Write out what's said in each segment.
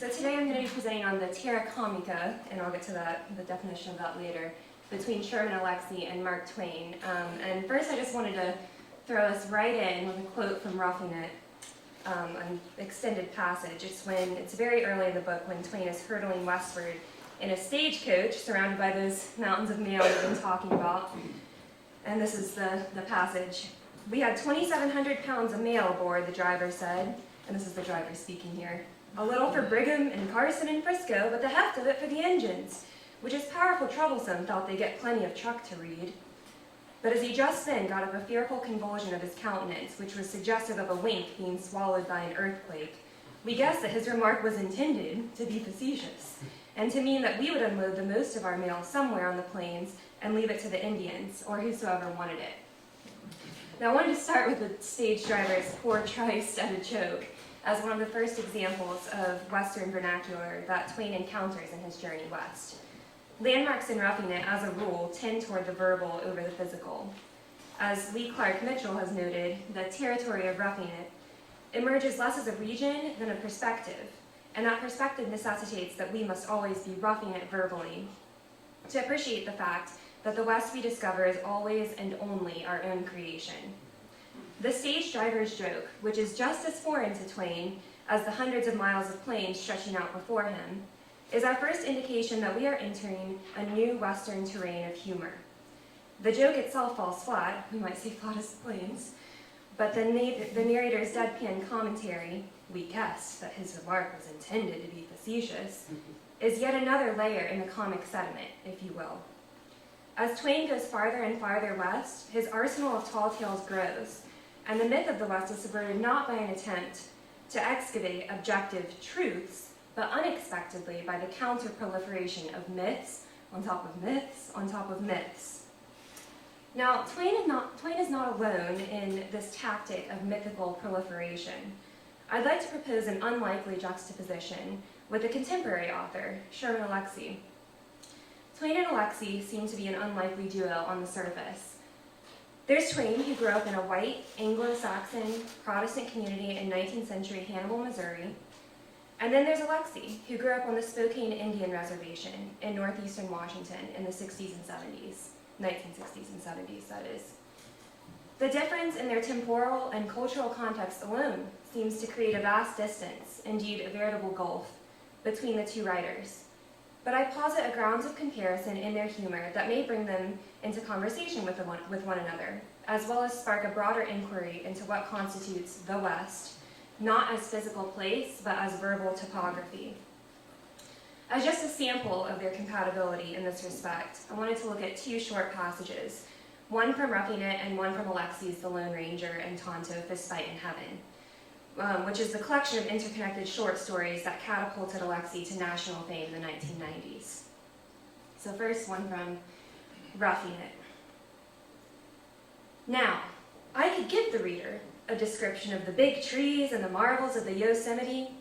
So today I'm going to be presenting on the TERRA COMICA, and I'll get to the definition of that later, between Sherman Alexie and Mark Twain. And first I just wanted to throw us right in with a quote from Roughing It, an extended passage. It's very early in the book when Twain is hurtling westward in a stagecoach surrounded by those mountains of mail we've been talking about. And this is the passage. "We had 2,700 pounds of mail aboard," the driver said. And this is the driver speaking here. "A little for Brigham and Carson and Frisco, but the heft of it for the engines, which is powerful troublesome, thought they get plenty of truck to read." But as he just then got up a fearful convulsion of his countenance, which was suggestive of a wink being swallowed by an earthquake, we guessed that his remark was intended to be facetious, and to mean that we would unload the most of our mail somewhere on the plains and leave it to the Indians, or whosoever wanted it. Now I wanted to start with the stage driver's poor tryst at a joke, as one of the first examples of Western vernacular that Twain encounters in his journey west. Landmarks in Roughing It, as a rule, tend toward the verbal over the physical. As Lee Clark Mitchell has noted, the territory of Roughing It emerges less as a region than a perspective, and that perspective necessitates that we must always be roughing it verbally to appreciate the fact that the West we discover is always and only our own creation. The stage driver's joke, which is just as foreign to Twain as the hundreds of miles of plains stretching out before him, is our first indication that we are entering a new Western terrain of humor. The joke itself falls flat, we might say flat as the plains, but the narrator's deadpan commentary, "We guessed that his remark was intended to be facetious," is yet another layer in the comic sediment, if you will. As Twain goes farther and farther west, his arsenal of tall tales grows, and the myth of the West is subverted not by an attempt to excavate objective truths, but unexpectedly by the counter-proliferation of myths on top of myths on top of myths. Now, Twain is not alone in this tactic of mythical proliferation. I'd like to propose an unlikely juxtaposition with a contemporary author, Sherman Alexie. Twain and Alexie seem to be an unlikely duo on the surface. There's Twain, who grew up in a white, Anglo-Saxon, Protestant community in 19th century Hannibal, Missouri. And then there's Alexie, who grew up on the Spokane Indian Reservation in northeastern Washington in the 60s and 70s, 1960s and 70s, that is. The difference in their temporal and cultural context alone seems to create a vast distance, indeed a veritable gulf, between the two writers. But I posit a grounds of comparison in their humor that may bring them into conversation with one another, as well as spark a broader inquiry into what constitutes the West, not as physical place, but as verbal topography. As just a sample of their compatibility in this respect, I wanted to look at two short passages, one from Roughing It and one from Alexie's The Lone Ranger and TONTO, FISTFIGHT in Heaven, which is the collection of interconnected short stories that catapulted Alexie to national fame in the 1990s. So first, one from Roughing It. "Now, I could give the reader a description of the big trees and the marvels of the Yosemite,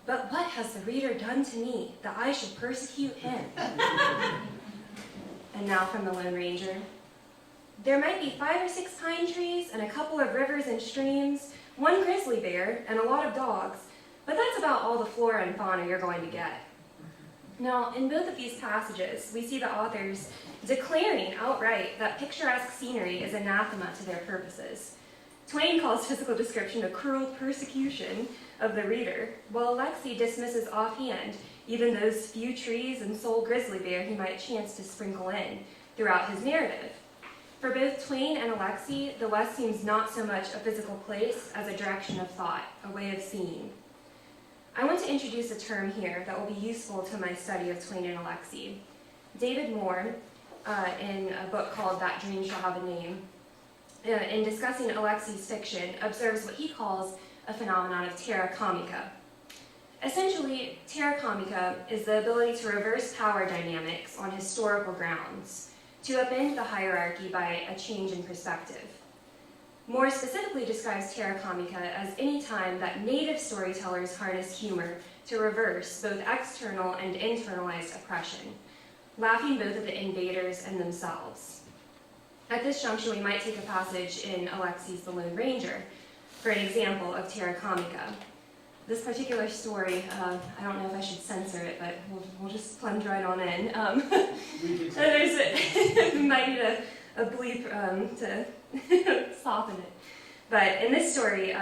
but what has the reader done to me that I should persecute him?" And now from The Lone Ranger. "There might be 5 or 6 pine trees and a couple of rivers and streams, one grizzly bear, and a lot of dogs, but that's about all the flora and fauna you're going to get." Now, in both of these passages, we see the authors declaring outright that picturesque scenery is anathema to their purposes. Twain calls physical description a cruel persecution of the reader, while Alexie dismisses offhand even those few trees and sole grizzly bear he might chance to sprinkle in throughout his narrative. For both Twain and Alexie, the West seems not so much a physical place as a direction of thought, a way of seeing. I want to introduce a term here that will be useful to my study of Twain and Alexie. David Moore, in a book called That Dream Shall Have a Name, in discussing Alexie's fiction, observes what he calls a phenomenon of terra comica. Essentially, terra comica is the ability to reverse power dynamics on historical grounds, to upend the hierarchy by a change in perspective. More specifically describes terra comica as any time that native storytellers harness humor to reverse both external and internalized oppression, laughing both at the invaders and themselves. At this junction, we might take a passage in Alexie's The Lone Ranger for an example of terra comica. this particular story, I don't know if I should censor it, but we'll just plunge right on in. We might need a bleep to soften it. But in this story,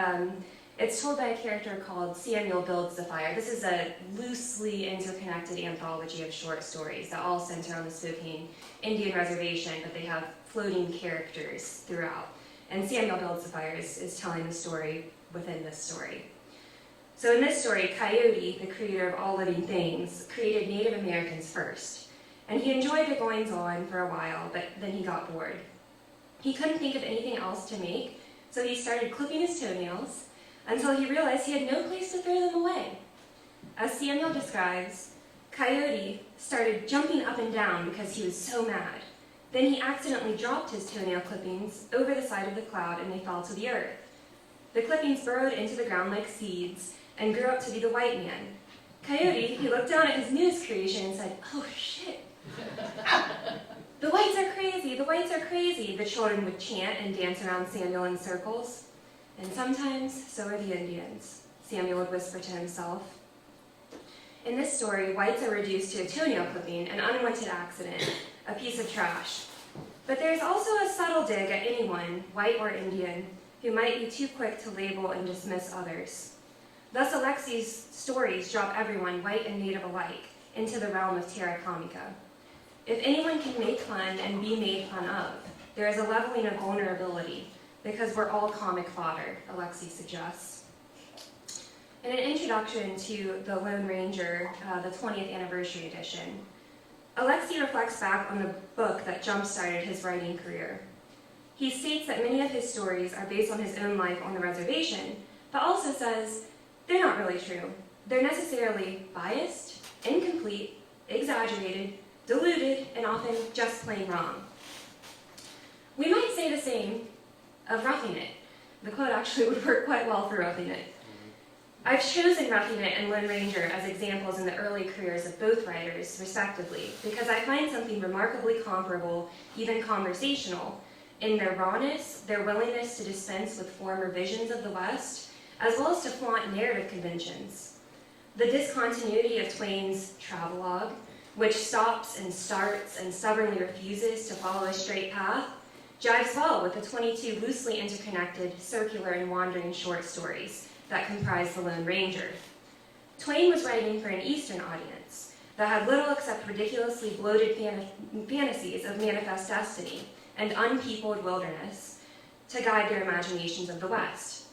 it's told by a character called Samuel Builds the Fire. This is a loosely interconnected anthology of short stories that all center on the Spokane Indian Reservation, but they have floating characters throughout. And Samuel Builds the Fire is telling the story within this story. So in this story, Coyote, the creator of all living things, created Native Americans first. And he enjoyed the goings-on for a while, but then he got bored. He couldn't think of anything else to make, so he started clipping his toenails until he realized he had no place to throw them away. As Samuel describes, Coyote started jumping up and down because he was so mad. Then he accidentally dropped his toenail clippings over the side of the cloud and they fell to the earth. The clippings burrowed into the ground like seeds and grew up to be the white man. Coyote, he looked down at his newest creation and said, "Oh shit. The whites are crazy, the whites are crazy," the children would chant and dance around Samuel in circles. "And sometimes, so are the Indians," Samuel would whisper to himself. In this story, whites are reduced to a toenail clipping, an unwanted accident, a piece of trash. But there's also a subtle dig at anyone, white or Indian, who might be too quick to label and dismiss others. Thus, Alexie's stories drop everyone, white and native alike, into the realm of terra comica. If anyone can make fun and be made fun of, there is a leveling of vulnerability, because we're all comic fodder, Alexie suggests. In an introduction to The Lone Ranger, the 20th anniversary edition, Alexie reflects back on the book that jump-started his writing career. He states that many of his stories are based on his own life on the reservation, but also says they're not really true. They're necessarily biased, incomplete, exaggerated, diluted, and often just plain wrong. We might say the same of Roughing It. The quote actually would work quite well for Roughing It. I've chosen Roughing It and Lone Ranger as examples in the early careers of both writers, respectively, because I find something remarkably comparable, even conversational, in their rawness, their willingness to dispense with former visions of the West, as well as to flaunt narrative conventions. The discontinuity of Twain's travelogue, which stops and starts and stubbornly refuses to follow a straight path, jives well with the 22 loosely interconnected, circular, and wandering short stories that comprise The Lone Ranger. Twain was writing for an Eastern audience that had little except ridiculously bloated fantasies of manifest destiny and unpeopled wilderness to guide their imaginations of the West.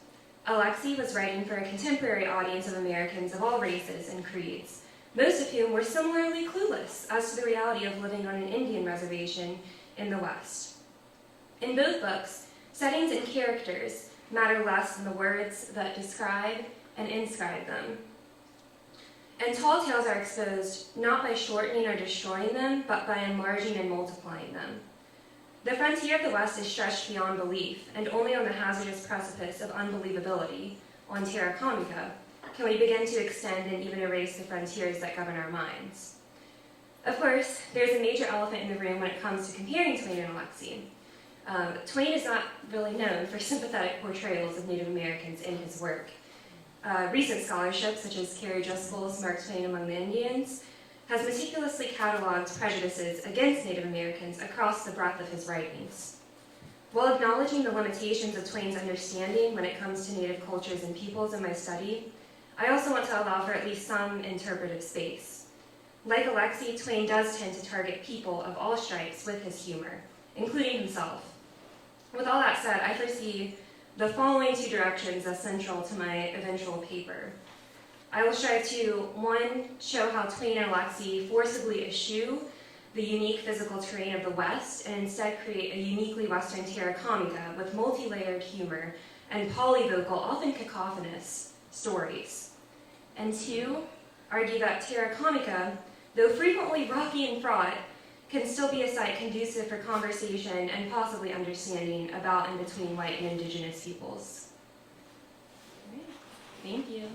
Alexie was writing for a contemporary audience of Americans of all races and creeds, most of whom were similarly clueless as to the reality of living on an Indian reservation in the West. In both books, settings and characters matter less than the words that describe and inscribe them. And tall tales are exposed not by shortening or destroying them, but by enlarging and multiplying them. The frontier of the West is stretched beyond belief, and only on the hazardous precipice of unbelievability, on terra comica, can we begin to extend and even erase the frontiers that govern our minds. Of course, there's a major elephant in the room when it comes to comparing Twain and Alexie. Twain is not really known for sympathetic portrayals of Native Americans in his work. Recent scholarship, such as Carrie Driscoll's Mark Twain Among the Indians, has meticulously cataloged prejudices against Native Americans across the breadth of his writings. While acknowledging the limitations of Twain's understanding when it comes to Native cultures and peoples in my study, I also want to allow for at least some interpretive space. Like Alexie, Twain does tend to target people of all stripes with his humor, including himself. With all that said, I foresee the following two directions as central to my eventual paper. I will strive to, 1, show how Twain and Alexie forcibly eschew the unique physical terrain of the West and instead create a uniquely Western terra comica with multi-layered humor and polyvocal, often cacophonous, stories. And 2, argue that terra comica, though frequently rocky and fraught, can still be a site conducive for conversation and possibly understanding about and between white and indigenous peoples. All right. Thank you.